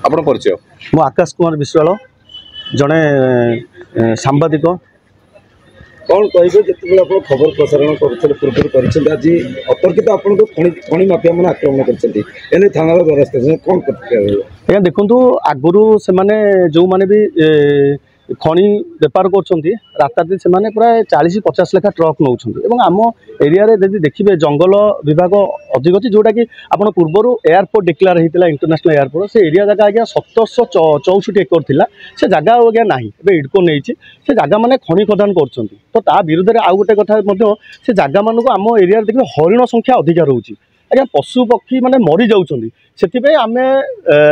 आपण परिचय मु आकाश कुमार विश्वाल जड़े सांबादिक कौन कहे जिते आप खबर प्रसारण कर आज अतर्कित आपको खनि माफिया मैंने आक्रमण कर थाना द्वारस्थ कौन आज्ञा देखु आगुरी से जो मैंने भी खनि बेपार कर प्राय 40-50 लेखा ट्रक नौ आम एरिया रे देखिए जंगल विभाग अधिक अच्छी जोटा कि आप पूर्व एयरपोर्ट डिक्लेयर होता इंटरनेशनल एयरपोर्ट से एरिया जगह आज्ञा 764 एकर थिला से जगह आज्ञा ना इडको नहीं से जगह मैंने खनि खदान कर तो विरोध में आउ गोटे कथा से जगह मानक आम एरिया देखिए हरिण संख्या अधिक रोचे आज्ञा पशु पक्षी मैंने मरी जाऊँच से आम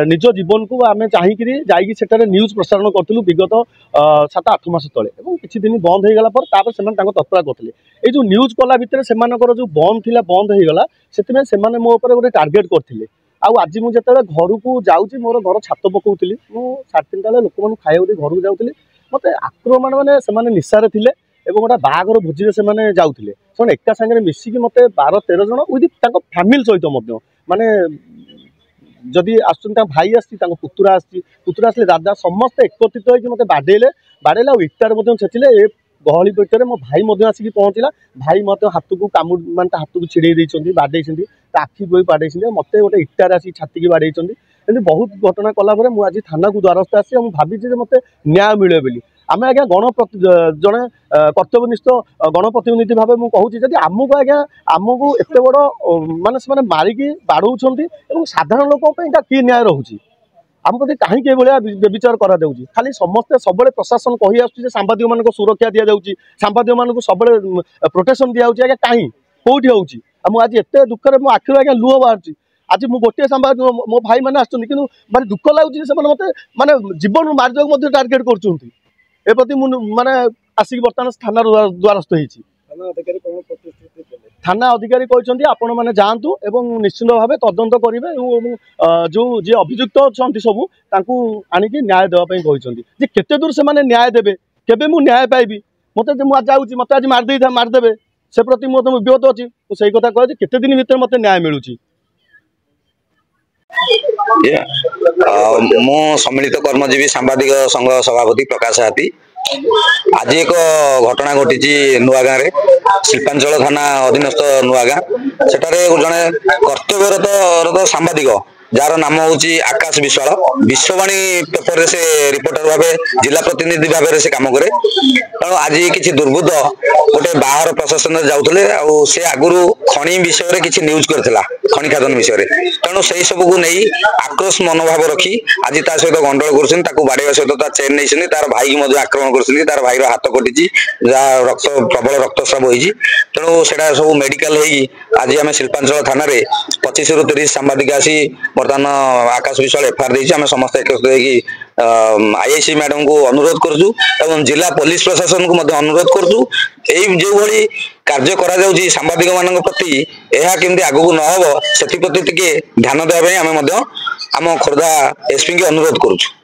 निज जीवन को आम चाहिए न्यूज प्रसारण करूँ विगत 7-8 मास तले किसी दिन बंद हो गला से तत्परा करते ये जो न्यूज कला भितर से जो बंद थी बंद हो गला से मो गोटे टार्गेट करते आज मुझे घर को जाऊँगी मोर घर छात पकाऊली मुझे 3:30 बेले लोक मैं खाया घर को जाऊँगी मत आक्रमण मैंने निशारे थे गोटे बाहागर भोजी से जाऊे से एका सागर मिसिकी मत 12-13 जन विथ फैमिली सहित माने जदि आसुन भाई पुतुरा आसले दादा समस्त एकत्रित होकर मत बाड़े इटार छेचिले ए गहली भितर मो भाई आसिक पहुँचला भाई मत हाथ को कामुड़ मान हाथ को छिड़े बाड़े आखि बोई बाड़े मत गोटे इटार आसिक छाती बाड़े बहुत घटना कलापर मुझे थाना को द्वारस्थ आसी भावी मत न्याय मिले बोली आम आज्ञा जड़े कर्तव्यनिष्ठ गणप्रतिनिधि भाव मुझे जब आमको आज्ञा आमको एत बड़ माने से मारिकी बाड़ौ साधारण लोक कि न्याय रोचे आम प्रति कहीं व्यभिचार करा खाली समस्ते सब प्रशासन कही आस सांबादिक मान सुरक्षा दि जाऊँगी सांबादिक मान सब प्रोटेक्शन दि जाऊँगी आज्ञा कहीं कौटी हो आज एत दुखे मो आखिर आज्ञा लुह बाहर आज मु गोटे सांबादिक मो भाई मैंने आसुँच दुख लगुच मत माने जीवन मारिदेक टार्गेट कर प्रति माने आसिक बर्तमान थाना द्वारस्थ होती थाना अधिकारी कहते आपण मैंने जातु एवं निश्चित भाव तदंत करेंगे जो जी अभियुक्त अच्छा सबू आणिकी न्याय देवाई कहते केते दूर से न्याय देवे केबे मु न्याय पाइबी मत जाऊँगी मत आज मारदेवे से प्रति मत विगत अच्छी मुझे कथा कहे केते दिन भीतर मत न्याय मिलूँ मो सम्मिलित कर्मजीवी सांबादिक संघ सभापति प्रकाश हाथी आज एक घटना घटी नुआ गाँव शिल्पांचल थाना अधीनस्थ नुआ गाँ सेठारे जड़े कर्तव्यरत सांबादिक जार नाम हूँ आकाश विश्वाल विश्ववाणी पेपर से रिपोर्टर भाव जिला प्रतिनिधि भाव से कम कै तेणु आज किसी दुर्बुद्ध गोटे बाहर प्रशासन जाऊे से आगुरी खनि विषय किसी न्यूज करथिला खनि खादन विषय तेणु से सब को नहीं आक्रोश मनोभाव रखी आज ता सहित गंडल कर बाड़े सहित चेन नहीं तार भाई की आक्रमण कर तार भाईर हाथ कटि रक्त प्रबल रक्तस्राव होती तेणु से सब मेडिकल आज आम शिल्पांचल थाना 25 ରୁ 30 सांबादिक आसी बर्तमान आकाश विश्वाल एफआईआर देछि आम समस्त एकत्रित आईआईसी मैडम को अनुरोध करजु एवं जिला पुलिस प्रशासन को मध्य अनुरोध करजु एई जो भली कार्य करा जाउछि सांबादिक मानक प्रति एहा केमति आगु न होबो सेति प्रति टिके ध्यान देबा आम खोर्धा एसपी के अनुरोध करूछु।